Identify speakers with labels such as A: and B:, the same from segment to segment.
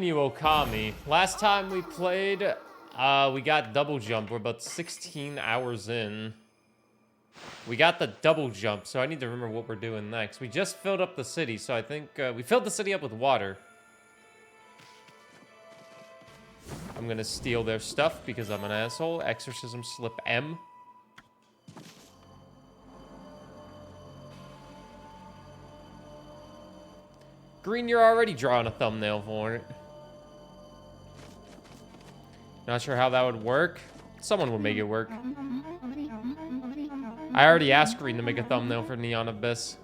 A: Okami. Last time we played, we got double jump. We're about 16 hours in. We got the double jump, so I need to remember what we're doing next. We just filled up the city, so I think we filled the city up with water. I'm gonna steal their stuff because I'm an asshole. Exorcism slip M. Green, you're already drawing a thumbnail for it. Not sure how that would work. Someone would make it work. I already asked Green to make a thumbnail for Neon Abyss.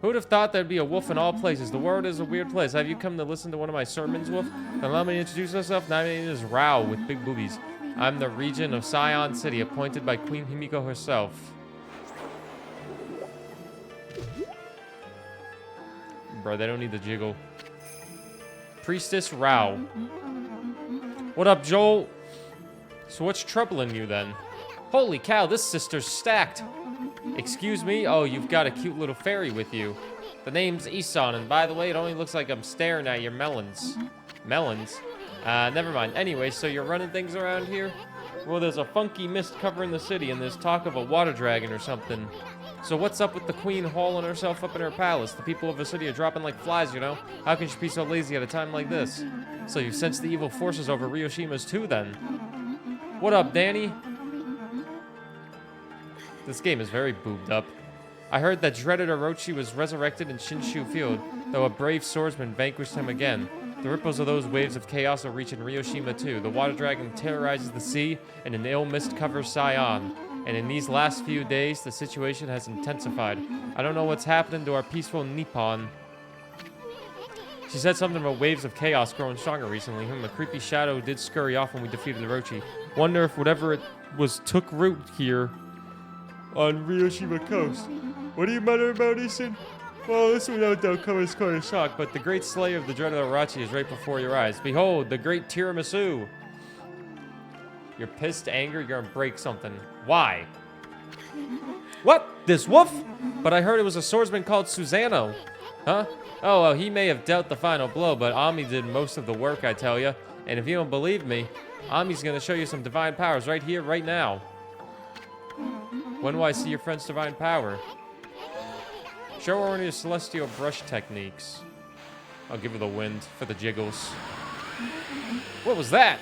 A: Who would have thought there'd be a wolf in all places? The world is a weird place. Have you come to listen to one of my sermons, wolf? Then allow me to introduce myself. My name is Rao with big boobies. I'm the regent of Scion City, appointed by Queen Himiko herself. Bro, they don't need the jiggle. Priestess Rao. What up, Joel? So what's troubling you then? Holy cow, this sister's stacked. Excuse me? Oh, you've got a cute little fairy with you. The name's Isan, and by the way, it only looks like I'm staring at your melons. Melons? Never mind. Anyway, so you're running things around here? Well, there's a funky mist covering the city, and there's talk of a water dragon or something. So what's up with the queen hauling herself up in her palace? The people of the city are dropping like flies, you know? How can she be so lazy at a time like this? So you sense the evil forces over Ryoshima's too, then? What up, Danny? This game is very boobed up. I heard that dreaded Orochi was resurrected in Shinshu Field, though a brave swordsman vanquished him again. The ripples of those waves of chaos are reaching Ryoshima too. The water dragon terrorizes the sea, and an ill mist covers Scion. And in these last few days, the situation has intensified. I don't know what's happening to our peaceful Nippon. She said something about waves of chaos growing stronger recently. A creepy shadow did scurry off when we defeated Orochi. Wonder if whatever it was took root here on Ryoshima Coast. What do you mutter about, Isan? Well, this without doubt covers quite a shock, but the great slayer of the dreaded Orochi is right before your eyes. Behold, the great tiramisu. You're pissed, angry, you're gonna break something. Why? What? This wolf? But I heard it was a swordsman called Susano. Huh? Oh, well, he may have dealt the final blow, but Ami did most of the work, I tell ya. And if you don't believe me, Ami's gonna show you some divine powers right here, right now. When will I see your friend's divine power? Show her one of your celestial brush techniques. I'll give her the wind for the jiggles. What was that?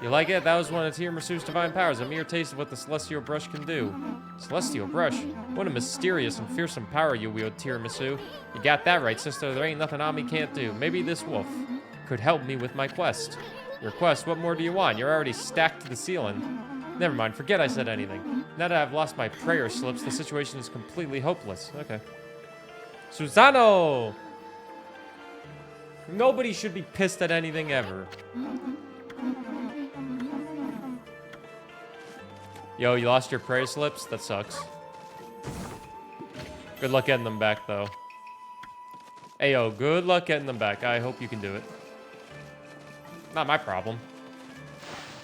A: You like it? That was one of Tiramisu's divine powers, a mere taste of what the celestial brush can do. Celestial brush? What a mysterious and fearsome power you wield, Tiramisu. You got that right, sister. There ain't nothing Ami can't do. Maybe this wolf could help me with my quest. Your quest? What more do you want? You're already stacked to the ceiling. Never mind, forget I said anything. Now that I've lost my prayer slips, the situation is completely hopeless. Okay. Susano! Nobody should be pissed at anything ever. Yo, you lost your prayer slips? That sucks. Good luck getting them back, though. Ayo, good luck getting them back. I hope you can do it. Not my problem.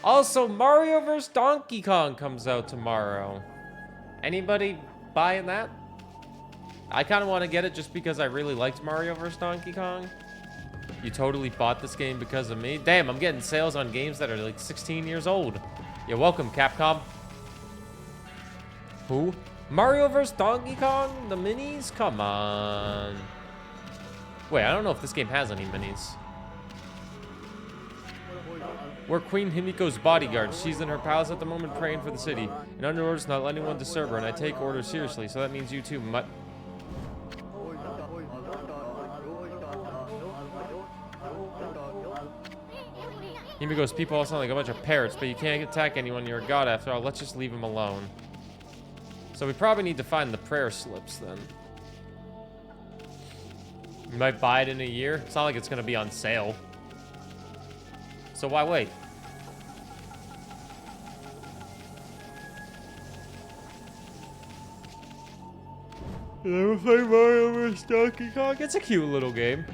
A: Also, Mario vs. Donkey Kong comes out tomorrow. Anybody buying that? I kind of want to get it just because I really liked Mario vs. Donkey Kong. You totally bought this game because of me? Damn, I'm getting sales on games that are like 16 years old. You're welcome, Capcom. Who? Mario vs. Donkey Kong? The minis? Come on. Wait, I don't know if this game has any minis. We're Queen Himiko's bodyguards. She's in her palace at the moment praying for the city. And under orders not let anyone disturb her, and I take orders seriously, so that means you too, mutt. Himiko's people all sound like a bunch of parrots, but you can't attack anyone. You're a god after all. Let's just leave him alone. So we probably need to find the prayer slips then. You might buy it in a year. It's not like it's going to be on sale. So why wait? Never play Mario vs. Donkey Kong? It's a cute little game.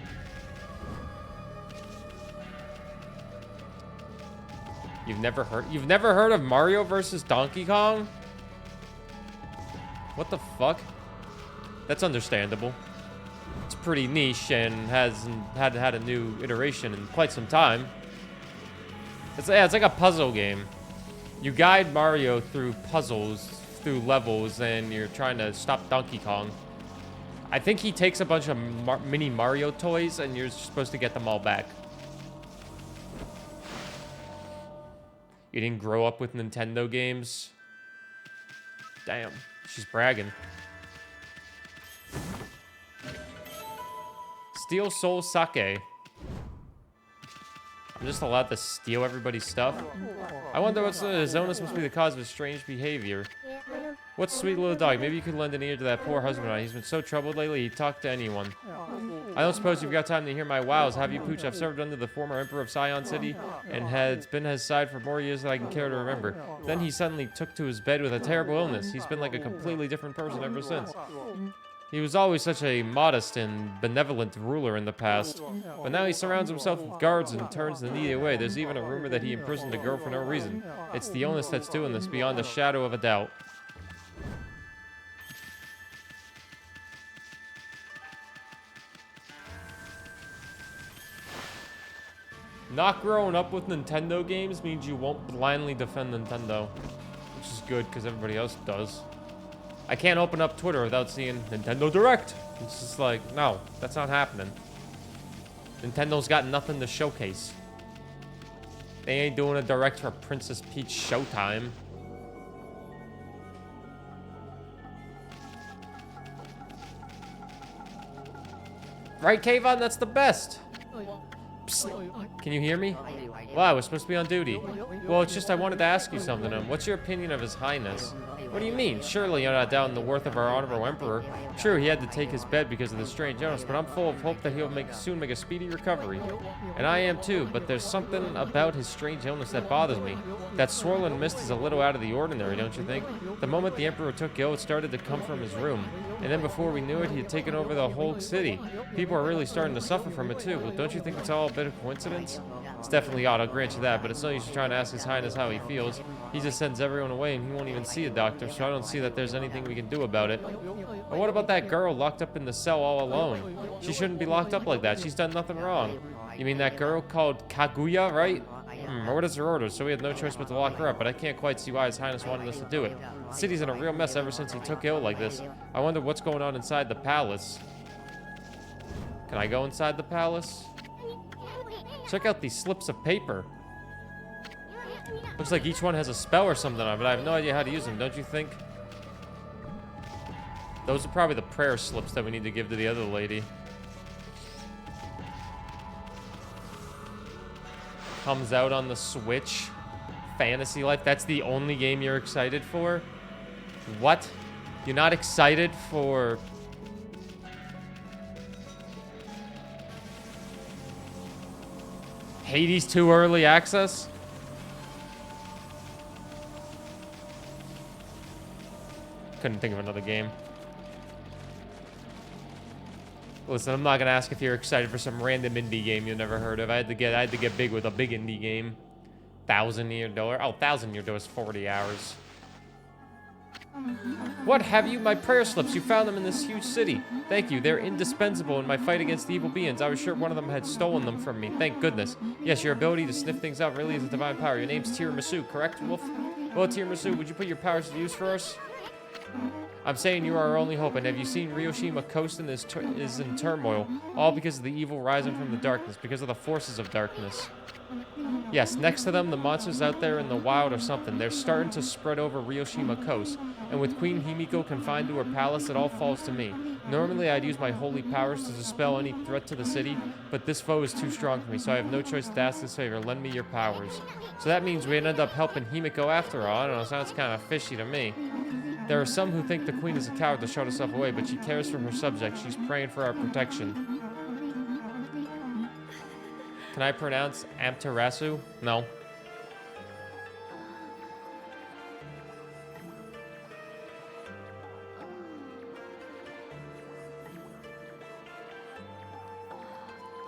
A: You've never heard of Mario vs. Donkey Kong? What the fuck? That's understandable. It's pretty niche and hasn't had a new iteration in quite some time. It's like a puzzle game. You guide Mario through puzzles, through levels, and you're trying to stop Donkey Kong. I think he takes a bunch of mini Mario toys, and you're supposed to get them all back. You didn't grow up with Nintendo games? Damn, she's bragging. Steal Soul Sake. I'm just allowed to steal everybody's stuff? I wonder what's Zonas must be the cause of his strange behavior. What sweet little dog. Maybe you could lend an ear to that poor husband of mine. He's been so troubled lately, he'd talk to anyone. I don't suppose you've got time to hear my wows, have you, Pooch? I've served under the former emperor of Scion City and has been at his side for more years than I can care to remember. Then he suddenly took to his bed with a terrible illness. He's been like a completely different person ever since. He was always such a modest and benevolent ruler in the past, but now he surrounds himself with guards and turns the needy away. There's even a rumor that he imprisoned a girl for no reason. It's the illness that's doing this, beyond a shadow of a doubt. Not growing up with Nintendo games means you won't blindly defend Nintendo, which is good because everybody else does. I can't open up Twitter without seeing Nintendo Direct. It's just like, no, that's not happening. Nintendo's got nothing to showcase. They ain't doing a Direct for Princess Peach Showtime. Right, Kayvon? That's the best. Psst. Can you hear me? Well, I was supposed to be on duty. Well, it's just I wanted to ask you something. What's your opinion of His Highness? What do you mean? Surely you're not doubting the worth of our honorable emperor. True, he had to take his bed because of the strange illness, but I'm full of hope that he'll soon make a speedy recovery. And I am too, but there's something about his strange illness that bothers me. That swollen mist is a little out of the ordinary, don't you think? The moment the emperor took ill, it started to come from his room. And then before we knew it, he had taken over the whole city. People are really starting to suffer from it too, but don't you think it's all a bit of coincidence? It's definitely odd, I'll grant you that, but it's no use trying to ask His Highness how he feels. He just sends everyone away and he won't even see a doctor, so I don't see that there's anything we can do about it. But what about that girl locked up in the cell all alone? She shouldn't be locked up like that. She's done nothing wrong. You mean that girl called Kaguya, right? Or what is her order? So we had no choice but to lock her up, but I can't quite see why His Highness wanted us to do it. The city's in a real mess ever since he took ill like this. I wonder what's going on inside the palace. Can I go inside the palace? Check out these slips of paper. Looks like each one has a spell or something on it, but I have no idea how to use them, don't you think? Those are probably the prayer slips that we need to give to the other lady. Comes out on the Switch. Fantasy Life, that's the only game you're excited for? What? You're not excited for... Hades 2 early access? Couldn't think of another game. Listen, I'm not gonna ask if you're excited for some random indie game you never heard of. I had to get big with a big indie game. $1,000-year door. Oh, 1,000-year door is 40 hours. What have you? My prayer slips. You found them in this huge city. Thank you. They're indispensable in my fight against the evil beings. I was sure one of them had stolen them from me. Thank goodness. Yes, your ability to sniff things out really is a divine power. Your name's Tiramisu, correct, Wolf? Well, Tiramisu, would you put your powers to use for us? I'm saying you are our only hope, and have you seen Ryoshima Coast is in turmoil, all because of the evil rising from the darkness, because of the forces of darkness. Yes, next to them, the monsters out there in the wild or something. They're starting to spread over Ryoshima Coast, and with Queen Himiko confined to her palace, it all falls to me. Normally, I'd use my holy powers to dispel any threat to the city, but this foe is too strong for me, so I have no choice to ask this favor. Lend me your powers. So that means we end up helping Himiko after all. I don't know, sounds kind of fishy to me. There are some who think the queen is a coward to shut herself away, but she cares for her subjects. She's praying for our protection. Can I pronounce Amaterasu? No.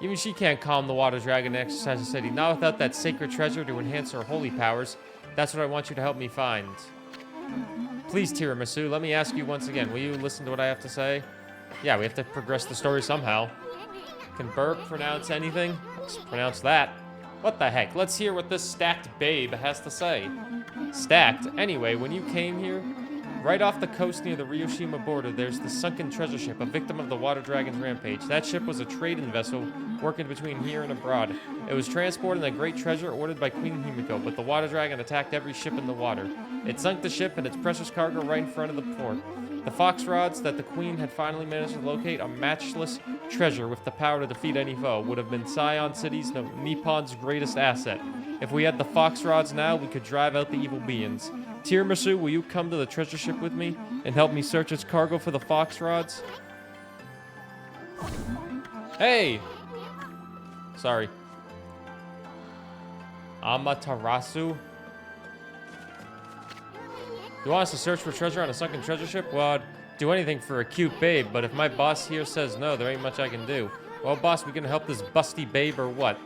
A: Even she can't calm the water dragon and exercise the city. Not without that sacred treasure to enhance her holy powers. That's what I want you to help me find. Please, Tiramisu, let me ask you once again. Will you listen to what I have to say? Yeah, we have to progress the story somehow. Can Burr pronounce anything? Let's pronounce that. What the heck? Let's hear what this stacked babe has to say. Stacked? Anyway, when you came here, right off the coast near the Ryoshima border, there's the sunken treasure ship, a victim of the water dragon's rampage. That ship was a trading vessel working between here and abroad. It was transporting a great treasure ordered by Queen Himiko, but the water dragon attacked every ship in the water. It sunk the ship and its precious cargo right in front of the port. The fox rods that the queen had finally managed to locate, a matchless treasure with the power to defeat any foe, would have been Scion City's, no, Nippon's greatest asset. If we had the fox rods now, we could drive out the evil beings. Tiramisu, will you come to the treasure ship with me and help me search its cargo for the fox rods? Hey! Sorry. Amaterasu? You want us to search for treasure on a sunken treasure ship? Well, I'd do anything for a cute babe, but if my boss here says no, there ain't much I can do. Well, boss, we gonna help this busty babe or what?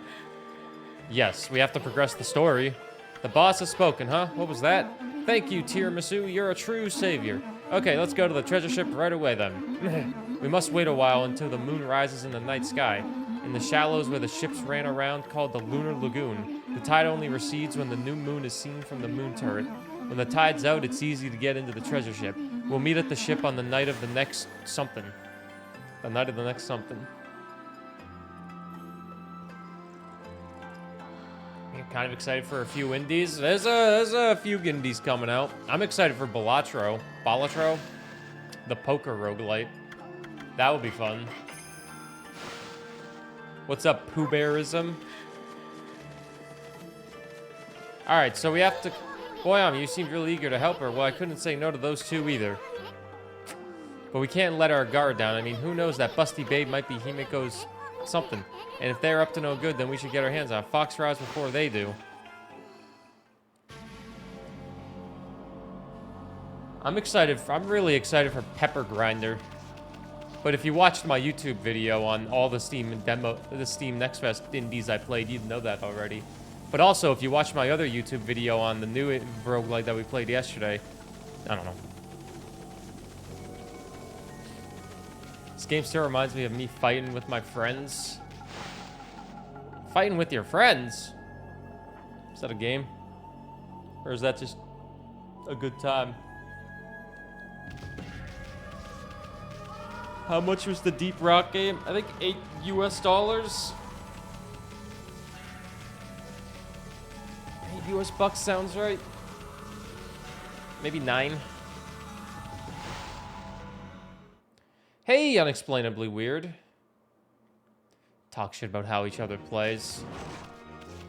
A: Yes, we have to progress the story. The boss has spoken, huh? What was that? Thank you, Tiramisu. You're a true savior. Okay, let's go to the treasure ship right away then. We must wait a while until the moon rises in the night sky. In the shallows where the ships ran around, called the Lunar Lagoon, the tide only recedes when the new moon is seen from the moon turret. When the tide's out, it's easy to get into the treasure ship. We'll meet at the ship on the night of the next something. The night of the next something. I'm kind of excited for a few indies. There's a few indies coming out. I'm excited for Balatro. The poker roguelite. That would be fun. What's up, Pooh Bearism? Alright, so we have to... Boy, you seemed really eager to help her. Well, I couldn't say no to those two either. But we can't let our guard down. I mean, who knows? That busty babe might be Himiko's something. And if they're up to no good, then we should get our hands on fox rods before they do. I'm really excited for Pepper Grinder. But if you watched my YouTube video on all the Steam Next Fest indies I played, you'd know that already. But also, if you watch my other YouTube video on the new roguelite that we played yesterday, I don't know. This game still reminds me of me fighting with my friends. Fighting with your friends? Is that a game? Or is that just a good time? How much was the Deep Rock game? I think $8 US. US bucks sounds right. Maybe 9. Hey, unexplainably weird. Talk shit about how each other plays.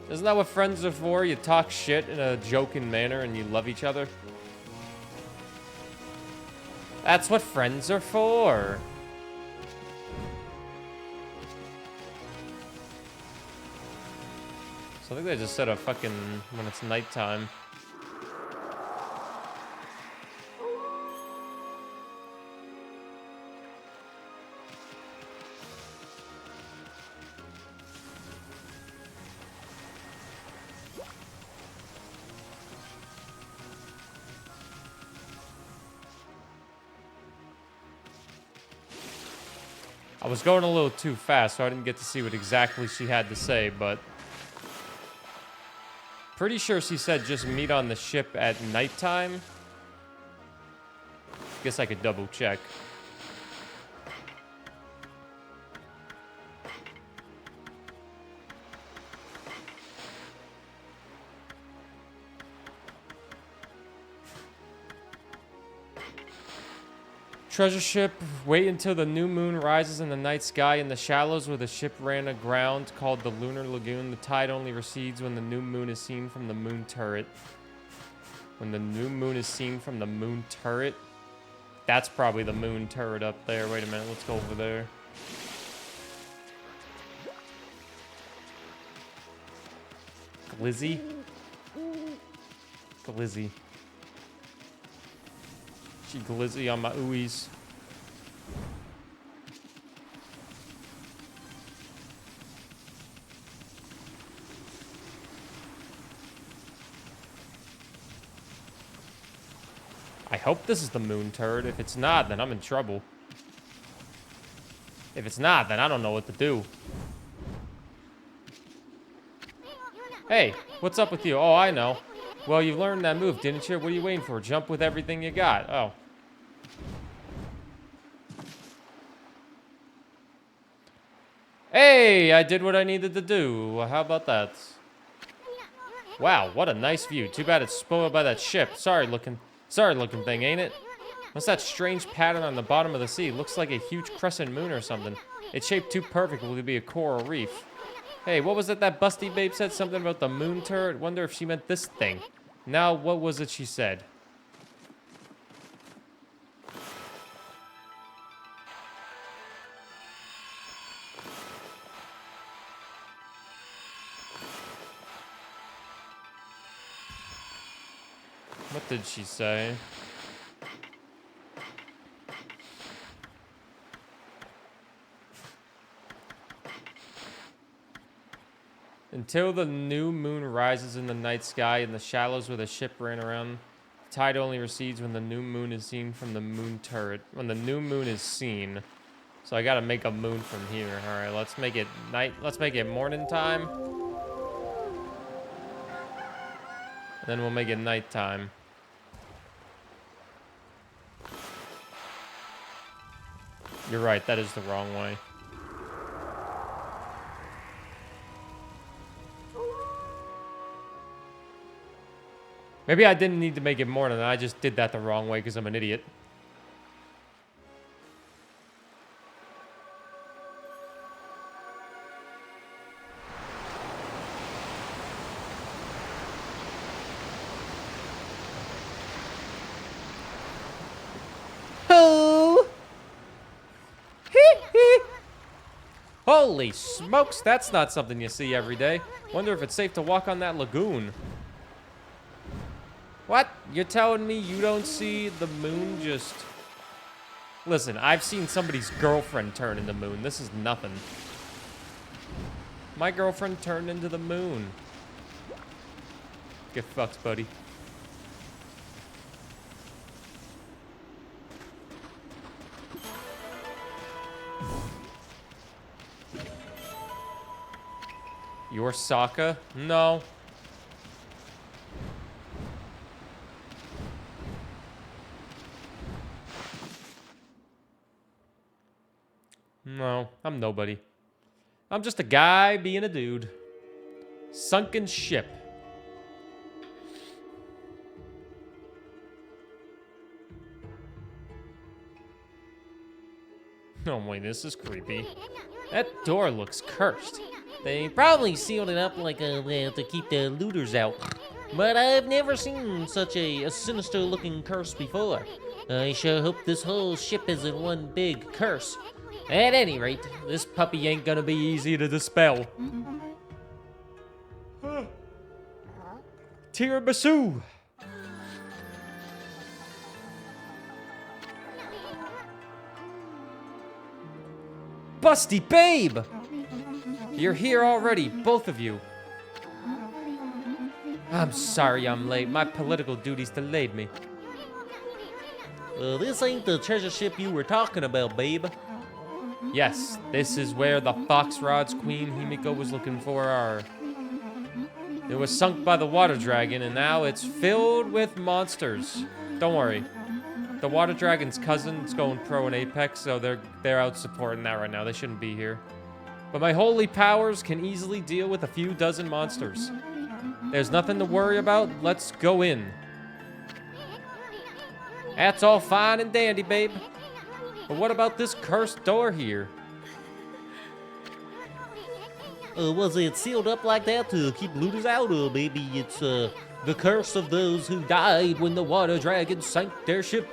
A: Isn't that what friends are for? You talk shit in a joking manner and you love each other. That's what friends are for. So I think they just said a fucking when it's nighttime. I was going a little too fast, so I didn't get to see what exactly she had to say, but pretty sure she said just meet on the ship at nighttime. Guess I could double check. Treasure ship, wait until the new moon rises in the night sky in the shallows where the ship ran aground, called the Lunar Lagoon. The tide only recedes when the new moon is seen from the moon turret. When the new moon is seen from the moon turret? That's probably the moon turret up there. Wait a minute, let's go over there. Glizzy? Glizzy. She glizzy on my ooies. I hope this is the moon turret. If it's not, then I'm in trouble. If it's not, then I don't know what to do. Hey, what's up with you? Oh, I know. Well, you learned that move, didn't you? What are you waiting for? Jump with everything you got. Oh. Hey, I did what I needed to do. How about that? Wow, what a nice view. Too bad it's spoiled by that ship. Sorry looking thing, ain't it? What's that strange pattern on the bottom of the sea? Looks like a huge crescent moon or something. It's shaped too perfectly to be a coral reef. Hey, what was it that Busty Babe said? Something about the moon turret? Wonder if she meant this thing. Now, what was it she said? What did she say? Until the new moon rises in the night sky in the shallows where the ship ran around, the tide only recedes when the new moon is seen from the moon turret. When the new moon is seen. So I gotta make a moon from here. Alright, let's make it night. Let's make it morning time. And then we'll make it nighttime. You're right, that is the wrong way. Maybe I didn't need to make it morning, I just did that the wrong way because I'm an idiot. Oh! Holy smokes, that's not something you see every day. Wonder if it's safe to walk on that lagoon. What? You're telling me you don't see the moon just... Listen, I've seen somebody's girlfriend turn into moon. This is nothing. My girlfriend turned into the moon. Get fucked, buddy. Your Sokka? No. No, I'm nobody. I'm just a guy being a dude. Sunken ship. Oh wait, this is creepy. That door looks cursed.
B: They probably sealed it up like to keep the looters out. But I've never seen such a sinister-looking curse before. I sure hope this whole ship isn't one big curse. At any rate,
A: This puppy ain't gonna be easy to dispel. Tiramisu! Busty Babe! You're here already, both of you. I'm sorry I'm late. My political duties delayed me.
B: this ain't the treasure ship you were talking about, babe.
A: Yes, this is where the Foxrod's Queen Himiko was looking for are. It was sunk by the water dragon, and now it's filled with monsters. Don't worry. The water dragon's cousin's going pro in Apex, so they're out supporting that right now. They shouldn't be here. But my holy powers can easily deal with a few dozen monsters. There's nothing to worry about. Let's go in. That's all fine and dandy, babe. But what about this cursed door here?
B: Was it sealed up like that to keep looters out, or maybe it's the curse of those who died when the water dragon sank their ship?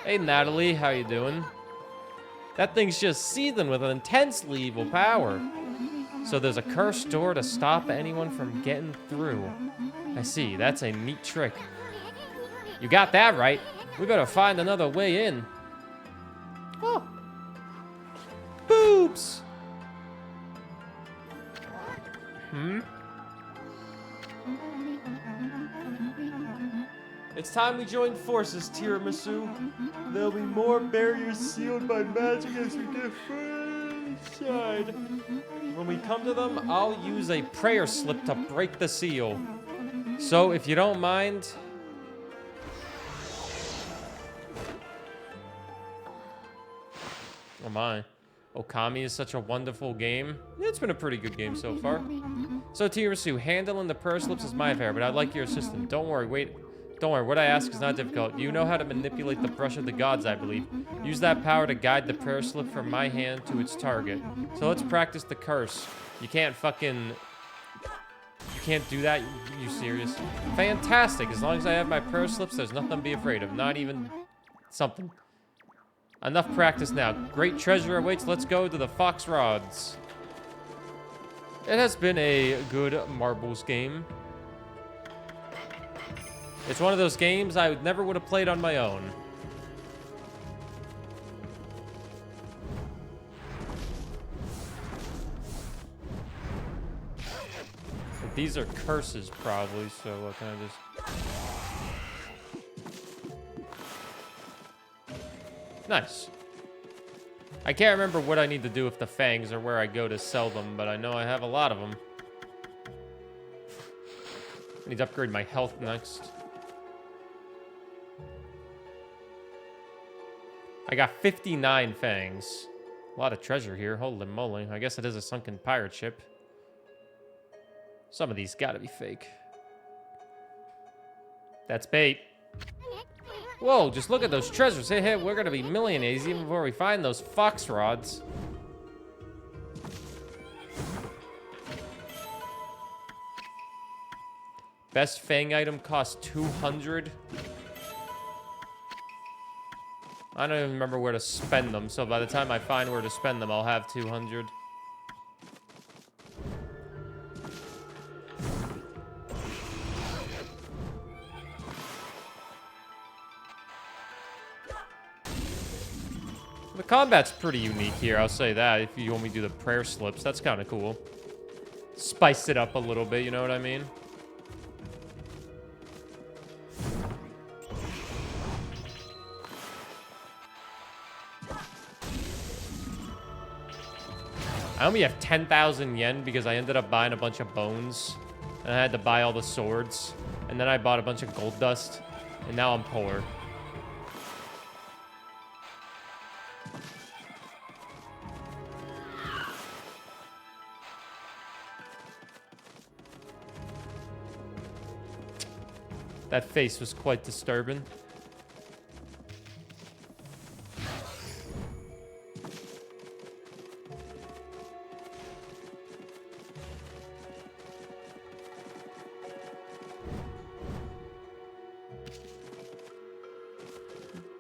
A: Hey, Natalie, how you doing? That thing's just seething with an intensely evil power. So there's a cursed door to stop anyone from getting through. I see, that's a neat trick. You got that right. We better find another way in. Oh. Boobs! It's time we join forces, Tiramisu. There'll be more barriers sealed by magic as we get further inside. When we come to them, I'll use a prayer slip to break the seal. So, if you don't mind... Oh my. Okami is such a wonderful game. It's been a pretty good game so far. So, Tiramisu, handling the prayer slips is my affair, but I'd like your assistance. Don't worry, what I ask is not difficult. You know how to manipulate the brush of the gods, I believe. Use that power to guide the prayer slip from my hand to its target. So let's practice the curse. You can't do that? You serious? Fantastic. As long as I have my prayer slips, there's nothing to be afraid of. Not even something. Enough practice now. Great treasure awaits. Let's go to the Fox Rods. It has been a good marbles game. It's one of those games I never would have played on my own. But these are curses, probably, so can I just... Nice. I can't remember what I need to do with the fangs or where I go to sell them, but I know I have a lot of them. I need to upgrade my health next. I got 59 fangs. A lot of treasure here. Holy moly. I guess it is a sunken pirate ship. Some of these gotta be fake. That's bait. Whoa, just look at those treasures. Hey, we're gonna be millionaires even before we find those fox rods. Best fang item costs 200. I don't even remember where to spend them, so by the time I find where to spend them, I'll have 200. The combat's pretty unique here, I'll say that, if you want me to do the prayer slips. That's kind of cool. Spice it up a little bit, you know what I mean? I only have 10,000 yen because I ended up buying a bunch of bones. And I had to buy all the swords. And then I bought a bunch of gold dust. And now I'm poor. That face was quite disturbing.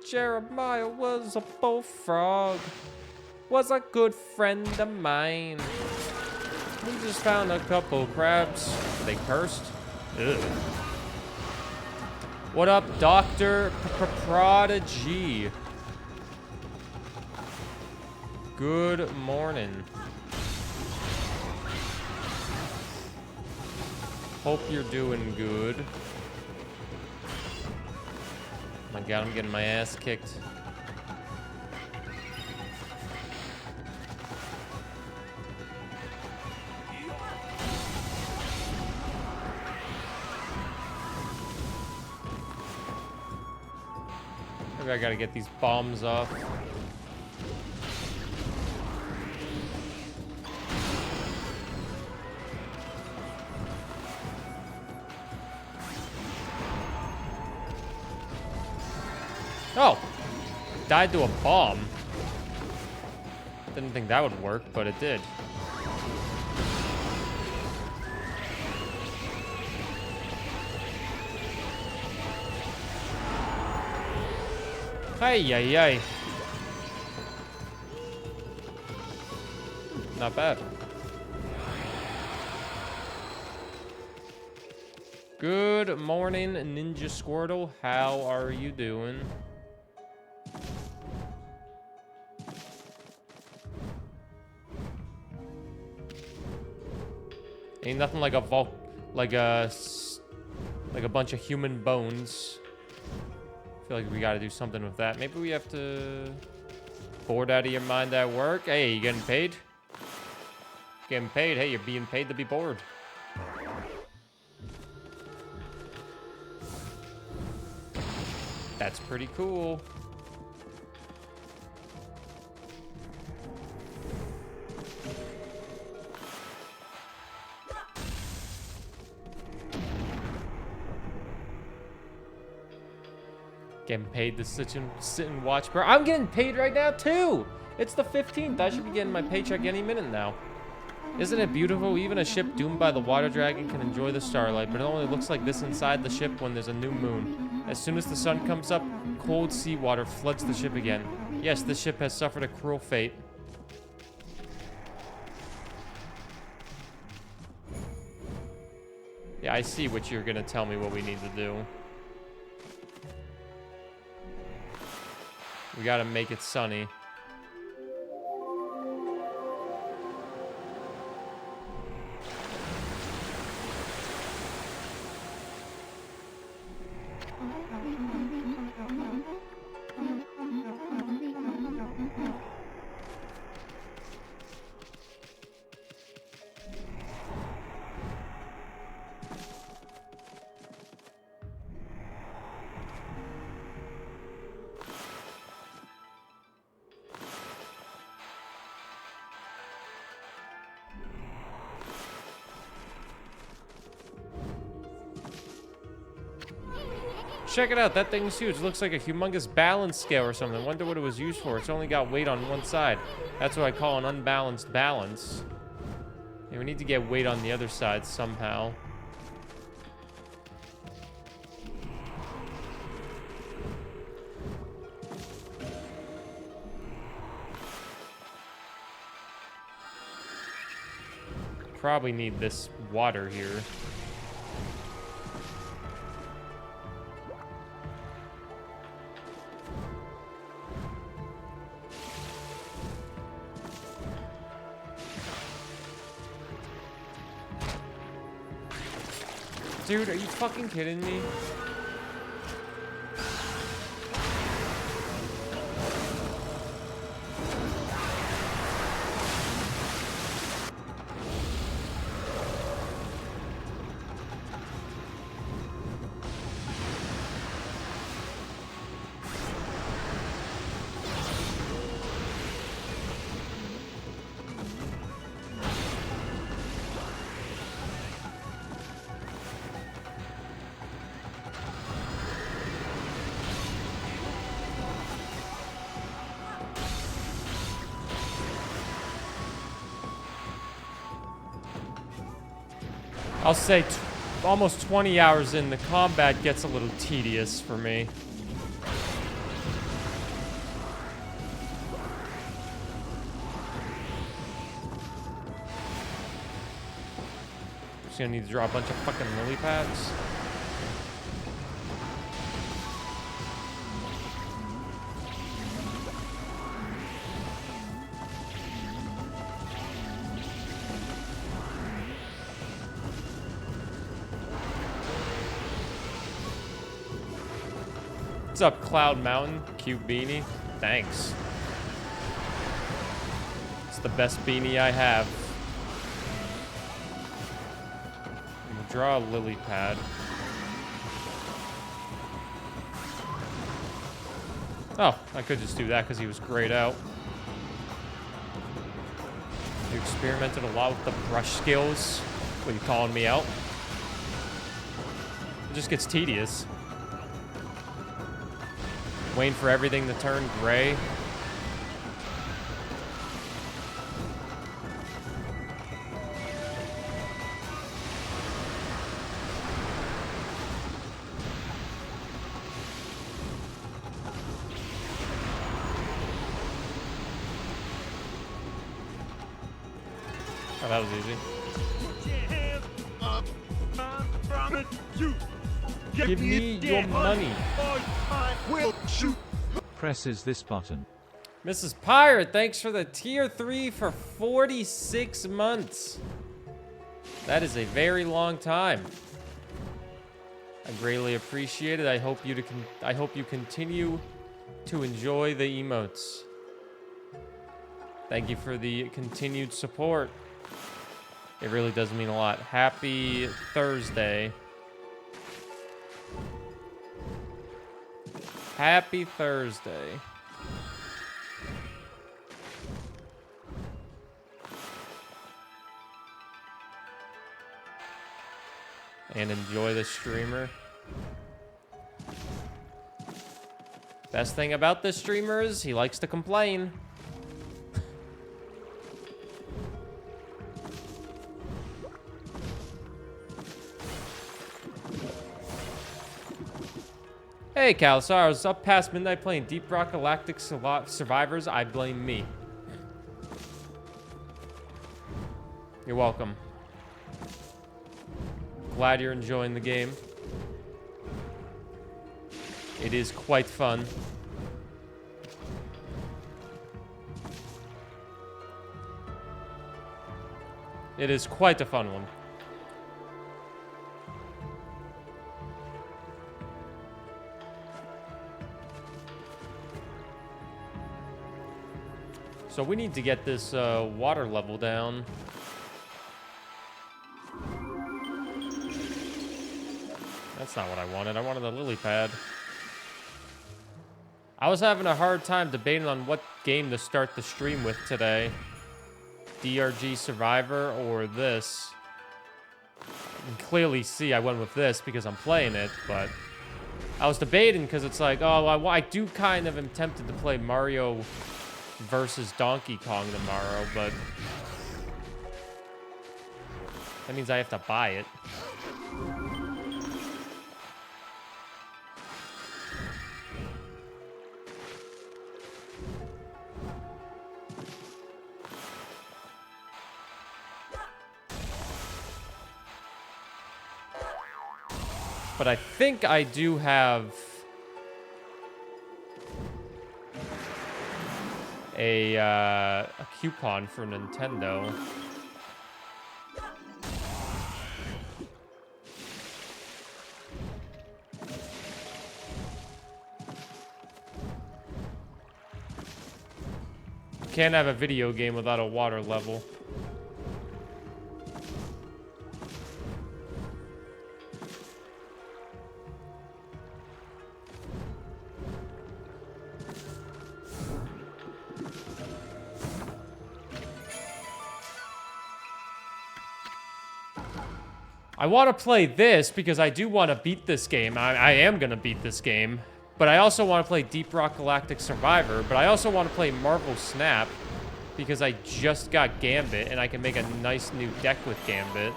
A: Jeremiah was a bullfrog, was a good friend of mine. We just found a couple crabs. Are they cursed? Ugh. What up, Dr. Prodigy? Good morning. Hope you're doing good. Oh my god, I'm getting my ass kicked. Maybe I gotta get these bombs off. Oh! Died to a bomb. Didn't think that would work, but it did. Ay, ay, ay. Not bad. Good morning, Ninja Squirtle. How are you doing? Ain't nothing like a bunch of human bones feel like we got to do something with that. Maybe we have to bored out of your mind at work. Hey, you getting paid? Getting paid. Hey, you're being paid to be bored. That's pretty cool. Getting paid to sit and watch. Bro, I'm getting paid right now too. It's the 15th. I should be getting my paycheck any minute now. Isn't it beautiful? Even a ship doomed by the water dragon can enjoy the starlight, but it only looks like this inside the ship when there's a new moon. As soon as the sun comes up, cold seawater floods the ship again. Yes, this ship has suffered a cruel fate. Yeah, I see what you're gonna tell me what we need to do. We gotta make it sunny. Check it out, that thing's huge. Looks like a humongous balance scale or something. Wonder what it was used for. It's only got weight on one side. That's what I call an unbalanced balance. Yeah, we need to get weight on the other side somehow. Probably need this water here. Dude, are you fucking kidding me? I'll say almost 20 hours in, the combat gets a little tedious for me. Just gonna need to draw a bunch of fucking lily pads. What's up, Cloud Mountain? Cute beanie. Thanks. It's the best beanie I have. I'm gonna draw a lily pad. Oh, I could just do that because he was grayed out. You experimented a lot with the brush skills. What, you calling me out? It just gets tedious. Waiting for everything to turn gray. Oh, that was easy. Give me your money.
C: Presses this button.
A: Mrs. Pirate, thanks for the tier 3 for 46 months. That is a very long time. I I greatly appreciate it. I hope you continue to enjoy the emotes. Thank you for the continued support. It really does mean a lot. Happy Thursday. Happy Thursday. And enjoy the streamer. Best thing about this streamer is he likes to complain. Hey, Calasar, I was up past midnight playing Deep Rock Galactic Survivors. I blame me. You're welcome. Glad you're enjoying the game. It is quite fun. It is quite a fun one. So we need to get this water level down. That's not what I wanted. I wanted a lily pad. I was having a hard time debating on what game to start the stream with today. DRG Survivor or this. You can clearly see I went with this because I'm playing it, but I was debating because it's like, oh, I do kind of am tempted to play Mario versus Donkey Kong tomorrow, but that means I have to buy it. But I think I do have a coupon for Nintendo. Can't have a video game without a water level. I want to play this because I do want to beat this game. I am going to beat this game. But I also want to play Deep Rock Galactic Survivor. But I also want to play Marvel Snap because I just got Gambit and I can make a nice new deck with Gambit.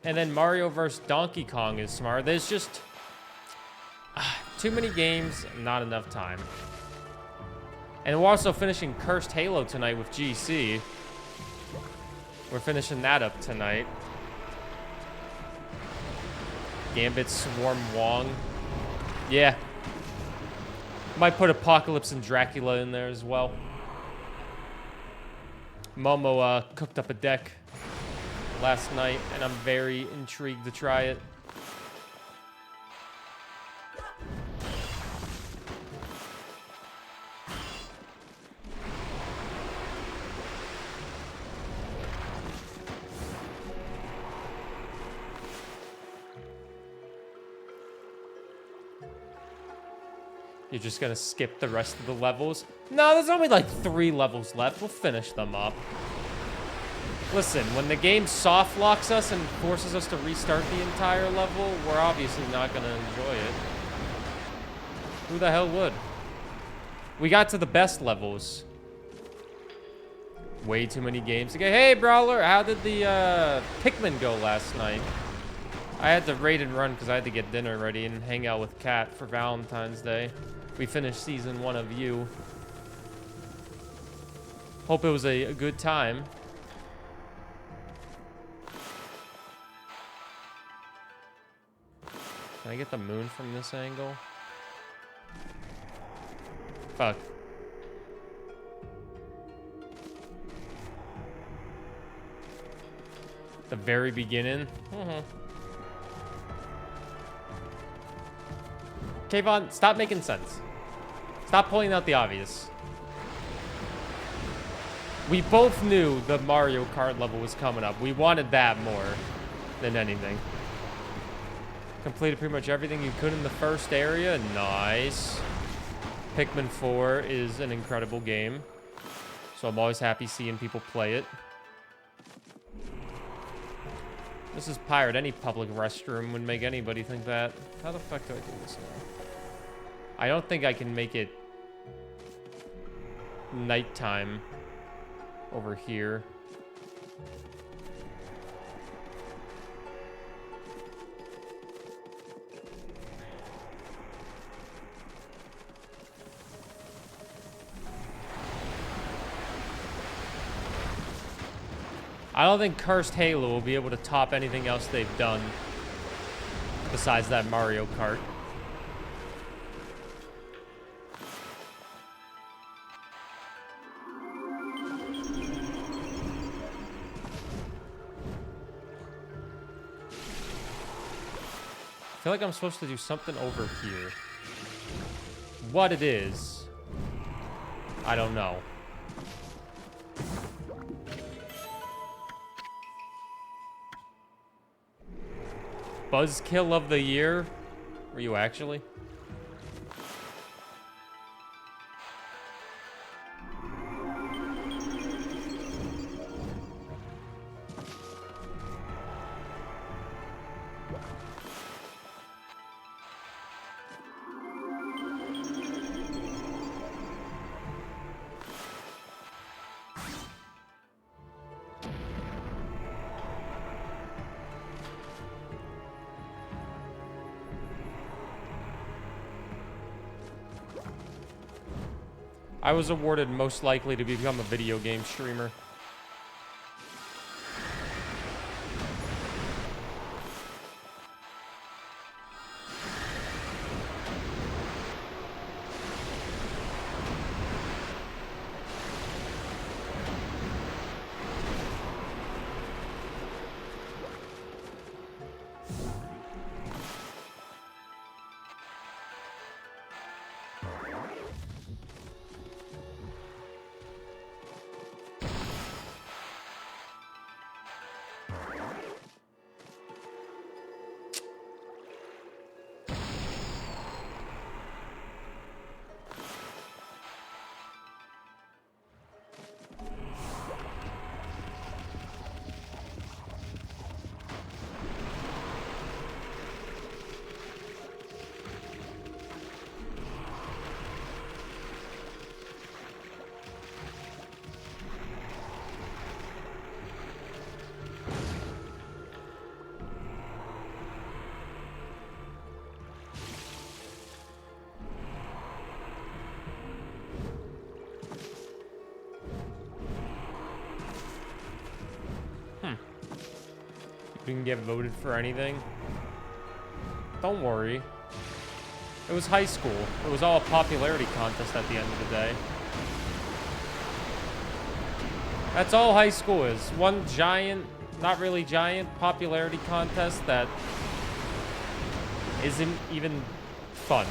A: And then Mario vs. Donkey Kong is smart. There's just too many games, not enough time. And we're also finishing Cursed Halo tonight with GC. We're finishing that up tonight. Gambit, Swarm, Wong. Yeah. Might put Apocalypse and Dracula in there as well. Momo cooked up a deck last night, and I'm very intrigued to try it. You're just gonna skip the rest of the levels? No, there's only like 3 levels left. We'll finish them up. Listen, when the game soft locks us and forces us to restart the entire level, we're obviously not gonna enjoy it. Who the hell would? We got to the best levels. Way too many games. Okay, hey, Brawler, how did the Pikmin go last night? I had to raid and run because I had to get dinner ready and hang out with Kat for Valentine's Day. We finished season 1 of You. Hope it was a good time. Can I get the moon from this angle? Fuck. The very beginning? Kayvon, stop making sense. Stop pulling out the obvious. We both knew the Mario Kart level was coming up. We wanted that more than anything. Completed pretty much everything you could in the first area. Nice. Pikmin 4 is an incredible game. So I'm always happy seeing people play it. This is pirate. Any public restroom would make anybody think that. How the fuck do I do this now? I don't think I can make it nighttime over here. I don't think Cursed Halo will be able to top anything else they've done besides that Mario Kart. I feel like I'm supposed to do something over here. What it is, I don't know. Buzzkill of the year? Were you actually? I was awarded most likely to become a video game streamer. We can get voted for anything. Don't worry. It was high school. It was all a popularity contest at the end of the day. That's all high school is. One giant, not really giant, popularity contest that isn't even fun.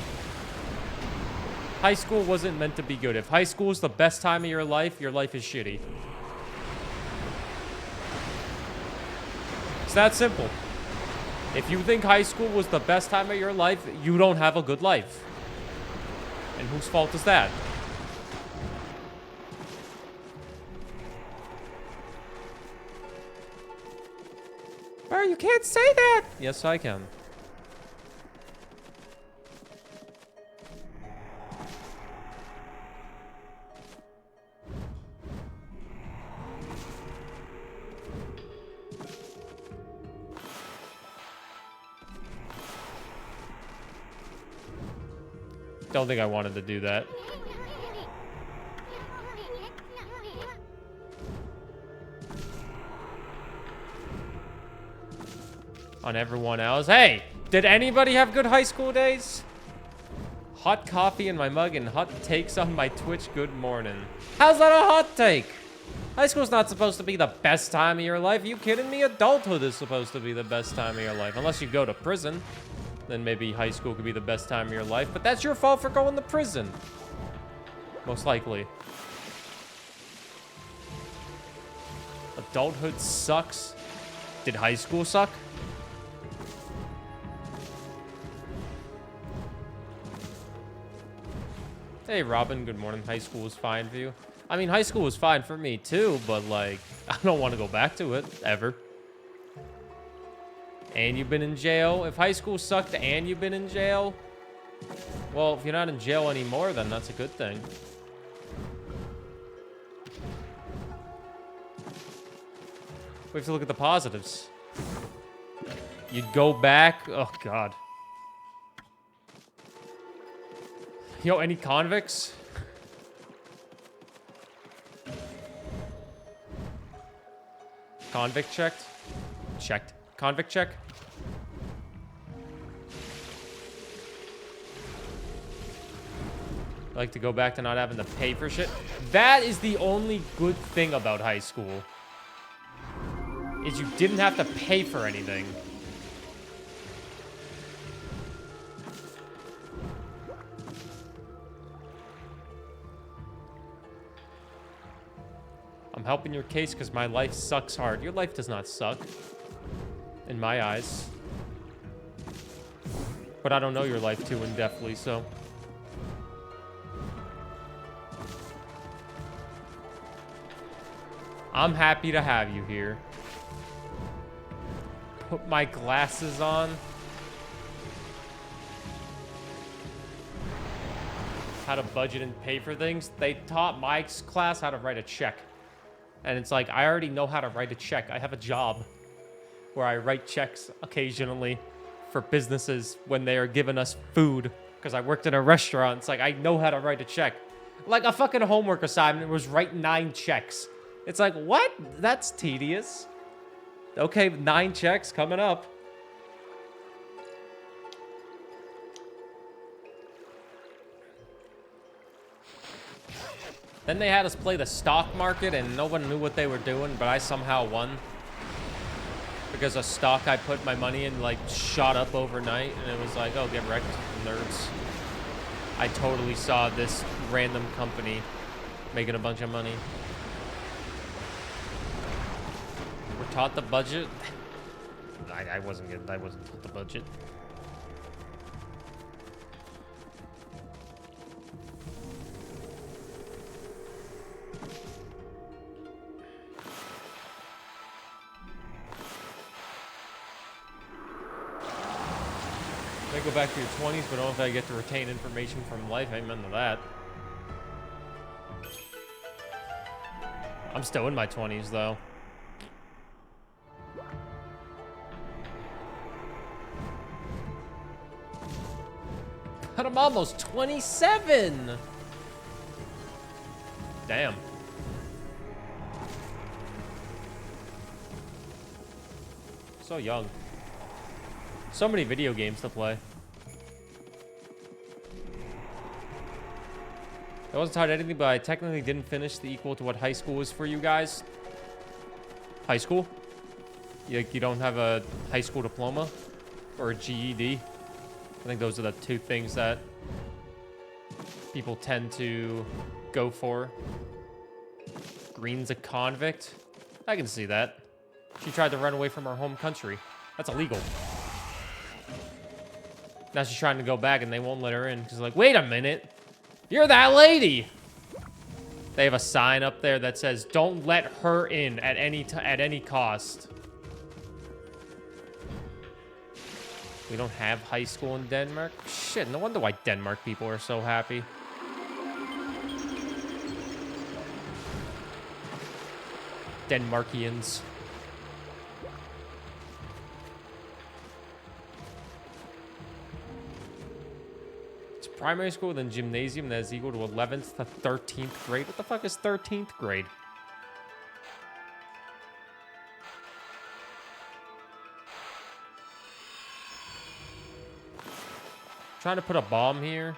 A: High school wasn't meant to be good. If high school is the best time of your life is shitty. It's that simple. If you think high school was the best time of your life, you don't have a good life. And whose fault is that? Burr, you can't say that! Yes, I can. Don't think I wanted to do that. On everyone else. Hey, did anybody have good high school days? Hot coffee in my mug and hot takes on my Twitch. Good morning. How's that a hot take? High school's not supposed to be the best time of your life. You kidding me? Adulthood is supposed to be the best time of your life. Unless you go to prison. then maybe high school could be the best time of your life. But that's your fault for going to prison. Most likely. Adulthood sucks. Did high school suck? Hey, Robin, good morning. High school was fine for you. I mean, high school was fine for me, too, but, like, I don't want to go back to it, ever. And you've been in jail. If high school sucked and you've been in jail, well, if you're not in jail anymore, then that's a good thing. We have to look at the positives. You'd go back. Oh, God. Yo, any convicts? Convict checked? Checked. Convict check? I like to go back to not having to pay for shit. That is the only good thing about high school. Is you didn't have to pay for anything. I'm helping your case because my life sucks hard. Your life does not suck. In my eyes. But I don't know your life too in-depthly, so. I'm happy to have you here. Put my glasses on. How to budget and pay for things. They taught my class how to write a check. And it's like, I already know how to write a check. I have a job where I write checks occasionally for businesses when they are giving us food. Because I worked in a restaurant. It's like, I know how to write a check. Like a fucking homework assignment was write 9 checks. It's like, what? That's tedious. Okay, 9 checks coming up. Then they had us play the stock market and no one knew what they were doing, but I somehow won. Because a stock I put my money in, like, shot up overnight, and it was like, oh, get wrecked, nerds. I totally saw this random company making a bunch of money. We're taught the budget. I wasn't taught the budget. I go back to your 20s, but I don't know if I get to retain information from life. Amen to that. I'm still in my 20s, though. But I'm almost 27! Damn. So young. So many video games to play. I wasn't taught anything, but I technically didn't finish the equal to what high school is for you guys. High school? You don't have a high school diploma? Or a GED? I think those are the 2 things that people tend to go for. Green's a convict? I can see that. She tried to run away from her home country. That's illegal. Now she's trying to go back and they won't let her in because like, wait a minute. You're that lady. They have a sign up there that says, don't let her in at any cost. We don't have high school in Denmark? Shit, no wonder why Denmark people are so happy. Denmarkians. Primary school, then gymnasium, that is equal to 11th to 13th grade. What the fuck is 13th grade? Trying to put a bomb here.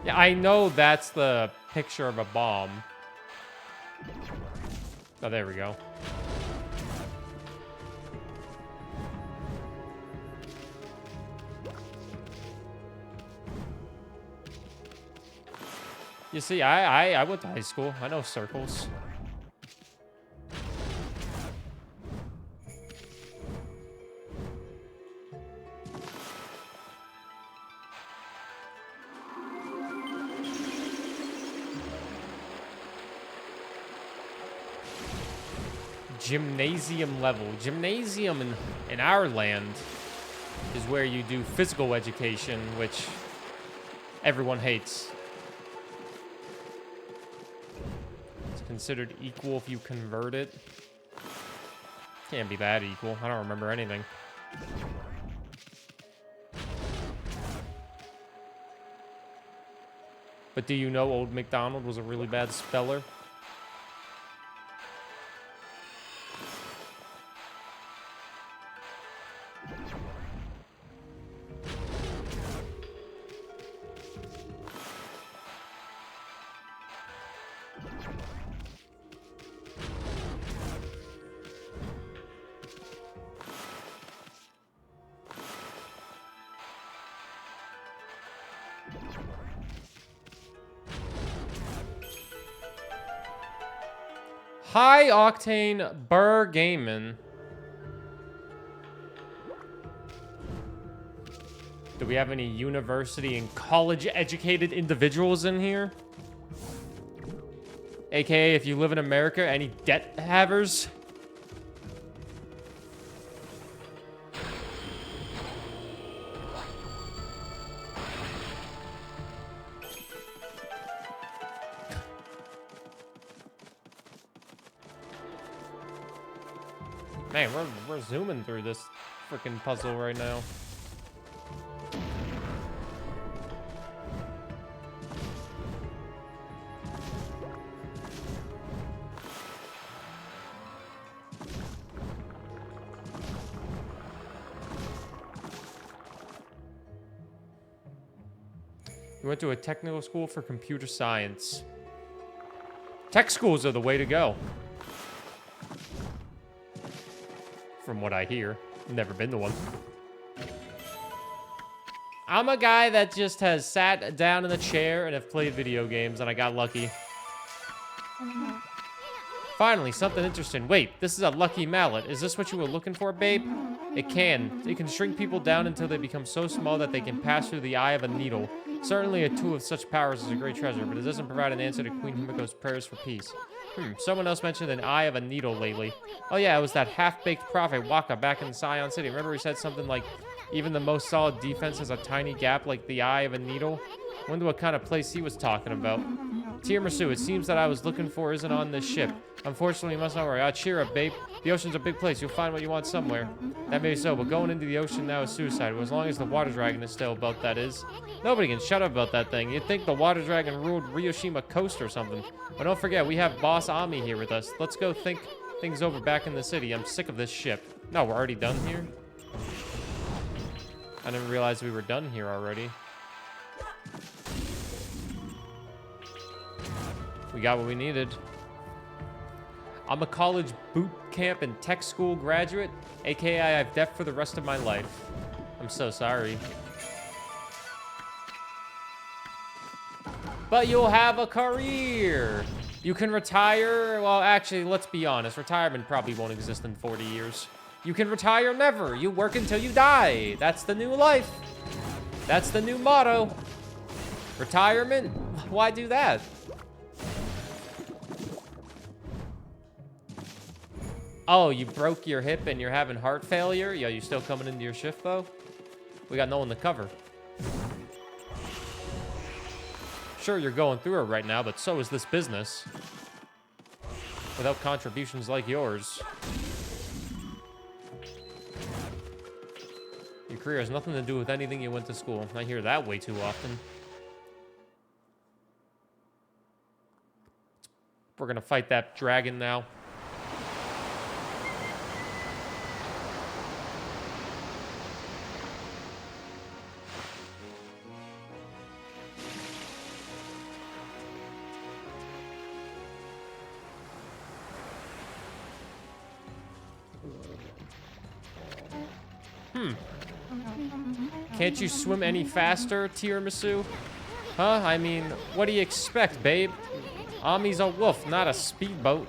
A: Yeah, I know that's the picture of a bomb. Oh, there we go. You see, I went to high school. I know circles. Gymnasium level. Gymnasium in our land is where you do physical education, which everyone hates. It's considered equal if you convert it. Can't be that equal. I don't remember anything. But do you know Old MacDonald was a really bad speller? High octane Burr Gaming. Do we have any university and college educated individuals in here? AKA, if you live in America, any debt havers? Man, we're zooming through this freaking puzzle right now. We went to a technical school for computer science. Tech schools are the way to go. From what I hear. Never been to one. I'm a guy that just has sat down in a chair and have played video games, and I got lucky. Finally, something interesting. Wait, this is a lucky mallet. Is this what you were looking for, babe? It can. It can shrink people down until they become so small that they can pass through the eye of a needle. Certainly a tool with such powers is a great treasure, but it doesn't provide an answer to Queen Himiko's prayers for peace. Someone else mentioned an eye of a needle lately. Oh yeah, it was that half-baked prophet Waka back in Scion City. Remember he said something like, even the most solid defense has a tiny gap like the eye of a needle? Wonder what kind of place he was talking about. Tiramisu, it seems that I was looking for isn't on this ship. Unfortunately, you must not worry. Cheer up, babe. The ocean's a big place. You'll find what you want somewhere. That may be so, but going into the ocean now is suicide. As long as the water dragon is still about, that is. Nobody can shut up about that thing. You'd think the water dragon ruled Ryoshima Coast or something. But don't forget, we have Boss Ami here with us. Let's go think things over back in the city. I'm sick of this ship. No, we're already done here? I didn't realize we were done here already. We got what we needed. I'm a college boot camp and tech school graduate, aka I have debt for the rest of my life. I'm so sorry. But you'll have a career. You can retire. Well, actually, let's be honest. Retirement probably won't exist in 40 years. You can retire never. You work until you die. That's the new life. That's the new motto. Retirement? Why do that? Oh, you broke your hip and you're having heart failure? Yo, you still coming into your shift, though? We got no one to cover. Sure, you're going through it right now, but so is this business. Without contributions like yours. Your career has nothing to do with anything you went to school. I hear that way too often. We're gonna fight that dragon now. Can't you swim any faster, Tiramisu? Huh? I mean, what do you expect, babe? Ami's a wolf, not a speedboat.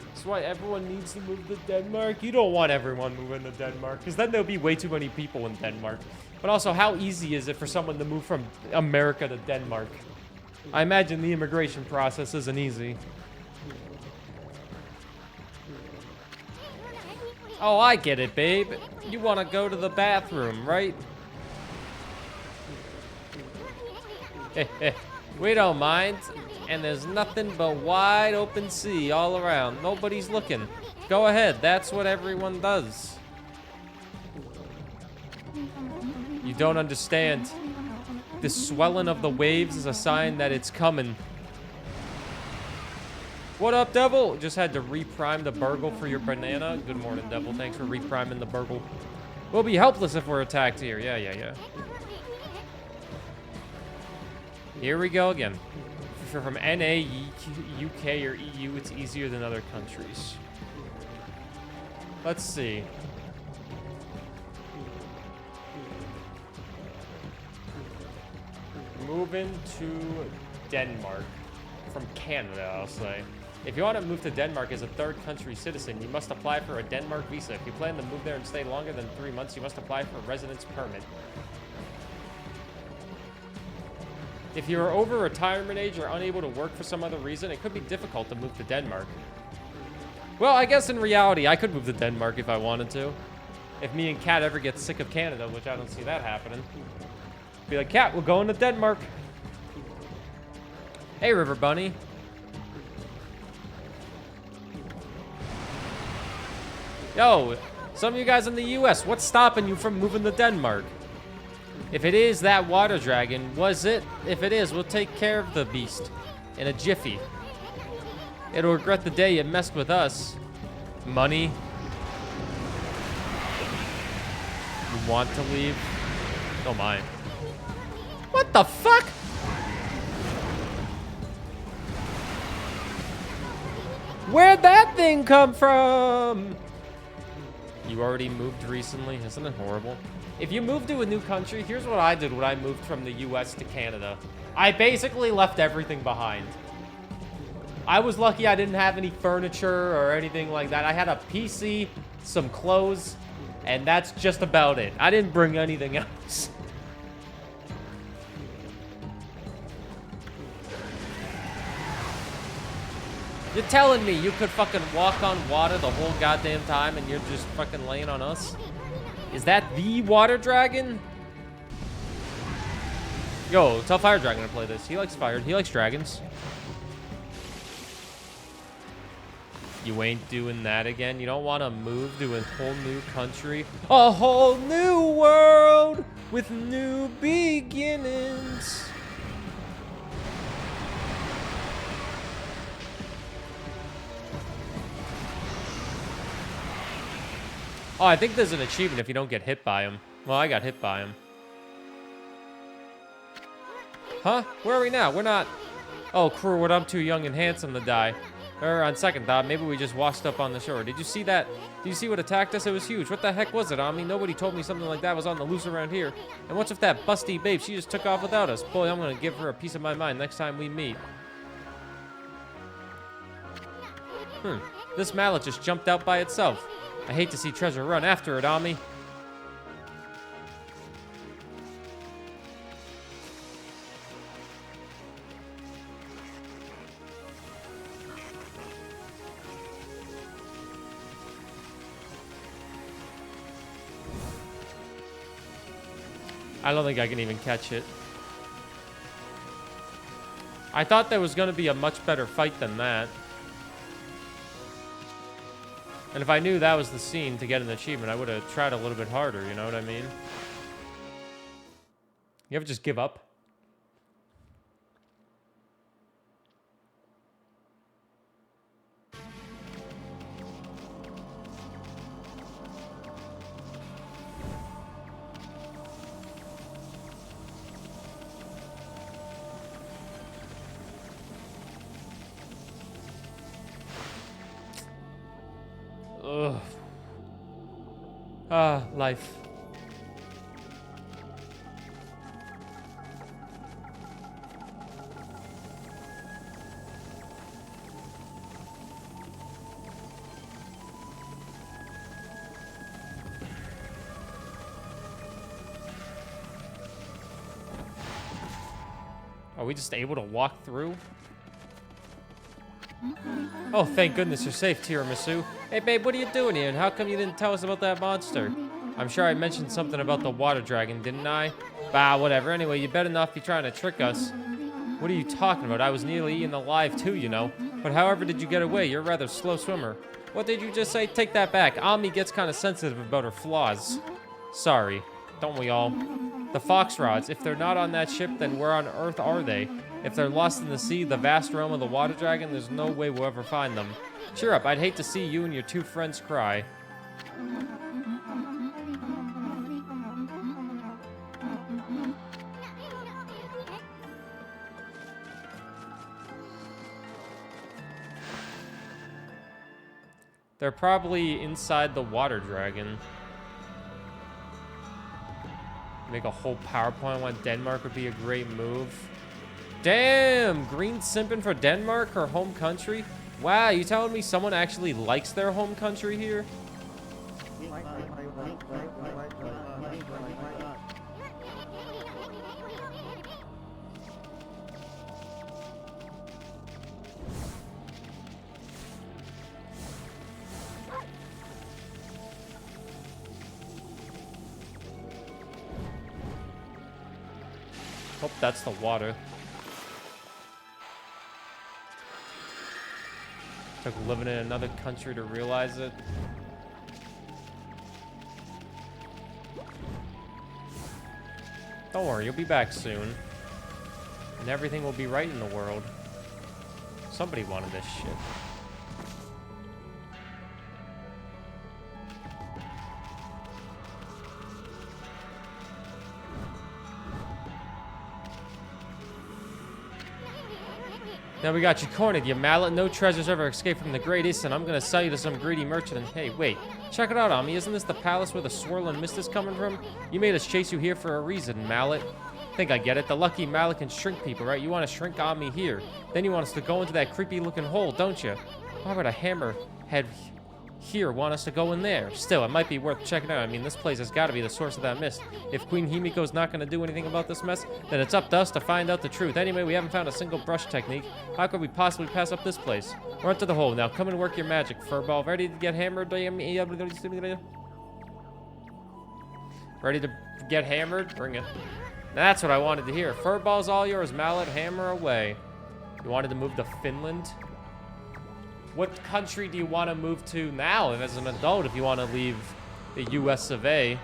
A: That's why everyone needs to move to Denmark. You don't want everyone moving to Denmark, because then there'll be way too many people in Denmark. But also, how easy is it for someone to move from America to Denmark? I imagine the immigration process isn't easy. Oh, I get it, babe. You want to go to the bathroom, right? We don't mind. And there's nothing but wide open sea all around. Nobody's looking. Go ahead. That's what everyone does. You don't understand. The swelling of the waves is a sign that it's coming. What up, Devil? Just had to reprime the burgle for your banana. Good morning, Devil. Thanks for repriming the burgle. We'll be helpless if we're attacked here. Yeah. Here we go again. If you're from NA, UK, or EU, it's easier than other countries. Let's see. Moving to Denmark. From Canada, I'll say. If you want to move to Denmark as a third country citizen, you must apply for a Denmark visa. If you plan to move there and stay longer than 3 months, you must apply for a residence permit. If you are over retirement age or unable to work for some other reason, it could be difficult to move to Denmark. Well, I guess in reality, I could move to Denmark if I wanted to. If me and Kat ever get sick of Canada, which I don't see that happening. Be like, Kat, we're going to Denmark. Hey, River Bunny. Yo, some of you guys in the US, what's stopping you from moving to Denmark? If it is that water dragon, was it? If it is, we'll take care of the beast in a jiffy. It'll regret the day it messed with us. Money. You want to leave? Don't mind. What the fuck? Where'd that thing come from? You already moved recently? Isn't it horrible? If you move to a new country, here's what I did when I moved from the US to Canada. I basically left everything behind. I was lucky I didn't have any furniture or anything like that. I had a PC, some clothes, and that's just about it. I didn't bring anything else. You're telling me you could fucking walk on water the whole goddamn time and you're just fucking laying on us? Is that the water dragon? Yo, tell Fire Dragon to play this. He likes fire. He likes dragons. You ain't doing that again? You don't want to move to a whole new country? A whole new world with new beginnings. Oh, I think there's an achievement if you don't get hit by him. Well, I got hit by him. Huh? Where are we now? We're not... Oh, Crewwood, I'm too young and handsome to die. Or on second thought, maybe we just washed up on the shore. Did you see that? Did you see what attacked us? It was huge. What the heck was it, Ami? Nobody told me something like that was on the loose around here. And what's if that busty babe, she just took off without us? Boy, I'm gonna give her a piece of my mind next time we meet. This mallet just jumped out by itself. I hate to see treasure run after it, Ami. I don't think I can even catch it. I thought there was going to be a much better fight than that. And if I knew that was the scene to get an achievement, I would have tried a little bit harder, you know what I mean? You ever just give up? Ugh. Ah, life. Are we just able to walk through? Oh, thank goodness you're safe, Tiramisu. Hey, babe, what are you doing here? And how come you didn't tell us about that monster? I'm sure I mentioned something about the water dragon, didn't I? Bah, whatever. Anyway, you better not be trying to trick us. What are you talking about? I was nearly eaten alive too, you know. But however did you get away? You're a rather slow swimmer. What did you just say? Take that back. Ami gets kind of sensitive about her flaws. Sorry. Don't we all? The fox rods, if they're not on that ship, then where on earth are they? If they're lost in the sea, the vast realm of the water dragon, there's no way we'll ever find them. Cheer up, I'd hate to see you and your two friends cry. They're probably inside the water dragon. Make a whole PowerPoint on Denmark would be a great move. Damn! Green simping for Denmark, her home country? Wow, you telling me someone actually likes their home country here? Hope that's the water. Took living in another country to realize it. Don't worry, you'll be back soon. And everything will be right in the world. Somebody wanted this shit. Now we got you cornered, you mallet. No treasures ever escape from the Great East, and I'm gonna sell you to some greedy merchant. And hey, wait, check it out, Ami. Isn't this the palace where the swirling mist is coming from? You made us chase you here for a reason, mallet. Think I get it. The lucky mallet can shrink people, right? You want to shrink Ami here. Then you want us to go into that creepy-looking hole, don't you? Why would a hammerhead here want us to go in there? Still, it might be worth checking out. I mean, this place has got to be the source of that mist. If Queen Himiko's not going to do anything about this mess, then it's up to us to find out the truth. Anyway, we haven't found a single brush technique. How could we possibly pass up this place? We're into the hole. Now come and work your magic, Furball. Ready to get hammered? Ready to get hammered? Bring it. That's what I wanted to hear. Furball's all yours, mallet. Hammer away. You wanted to move to Finland? What country do you want to move to now as an adult if you want to leave the US of A?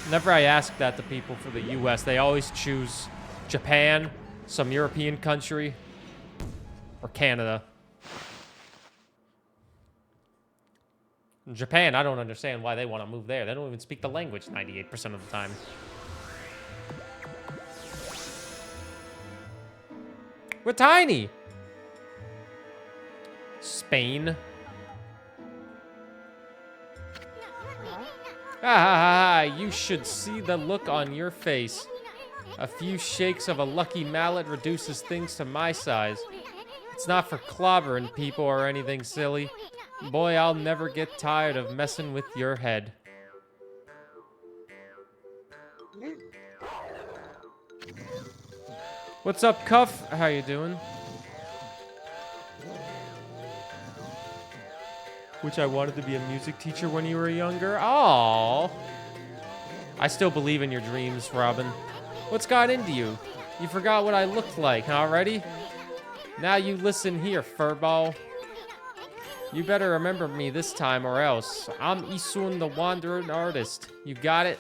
A: Whenever I ask that to people for the US, they always choose Japan, some European country, or Canada. In Japan, I don't understand why they want to move there. They don't even speak the language 98% of the time. We're tiny. Spain. You should see the look on your face. A few shakes of a lucky mallet reduces things to my size. It's not for clobbering people or anything silly. Boy, I'll never get tired of messing with your head. What's up, Cuff? How you doing? Which I wanted to be a music teacher when you were younger. Aww. I still believe in your dreams, Robin. What's got into you? You forgot what I looked like already? Now you listen here, Furball. You better remember me this time or else. I'm Isun the Wandering Artist. You got it?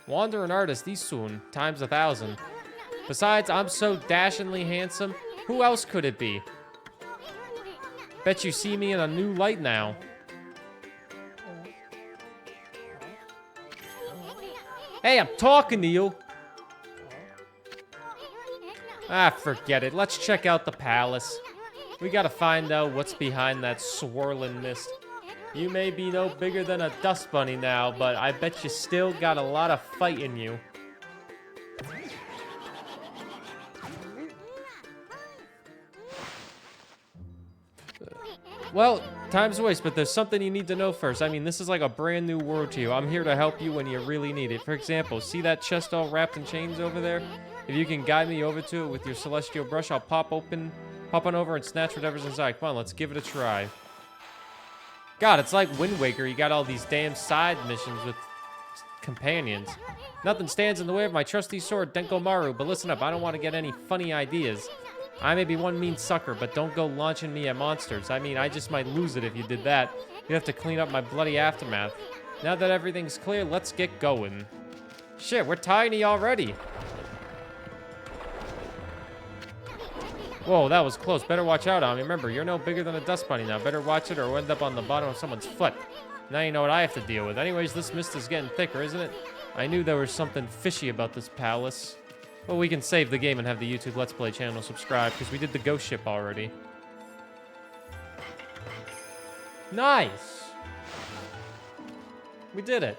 A: Wandering Artist Isun times 1,000. Besides, I'm so dashingly handsome. Who else could it be? Bet you see me in a new light now. Hey, I'm talking to you. Ah, forget it. Let's check out the palace. We gotta find out what's behind that swirling mist. You may be no bigger than a dust bunny now, but I bet you still got a lot of fight in you. Well, time's a waste, but there's something you need to know first. I mean, this is like a brand new world to you. I'm here to help you when you really need it. For example, see that chest all wrapped in chains over there? If you can guide me over to it with your celestial brush, I'll pop on over and snatch whatever's inside. Come on, let's give it a try. God, it's like Wind Waker. You got all these damn side missions with companions. Nothing stands in the way of my trusty sword, Denkomaru, but listen up, I don't want to get any funny ideas. I may be one mean sucker, but don't go launching me at monsters. I mean, I just might lose it if you did that. You'd have to clean up my bloody aftermath. Now that everything's clear, let's get going. Shit, we're tiny already. Whoa, that was close. Better watch out, Ami. Remember, you're no bigger than a dust bunny now. Better watch it or we'll end up on the bottom of someone's foot. Now you know what I have to deal with. Anyways, this mist is getting thicker, isn't it? I knew there was something fishy about this palace. Well, we can save the game and have the YouTube Let's Play channel subscribe, because we did the ghost ship already. Nice! We did it.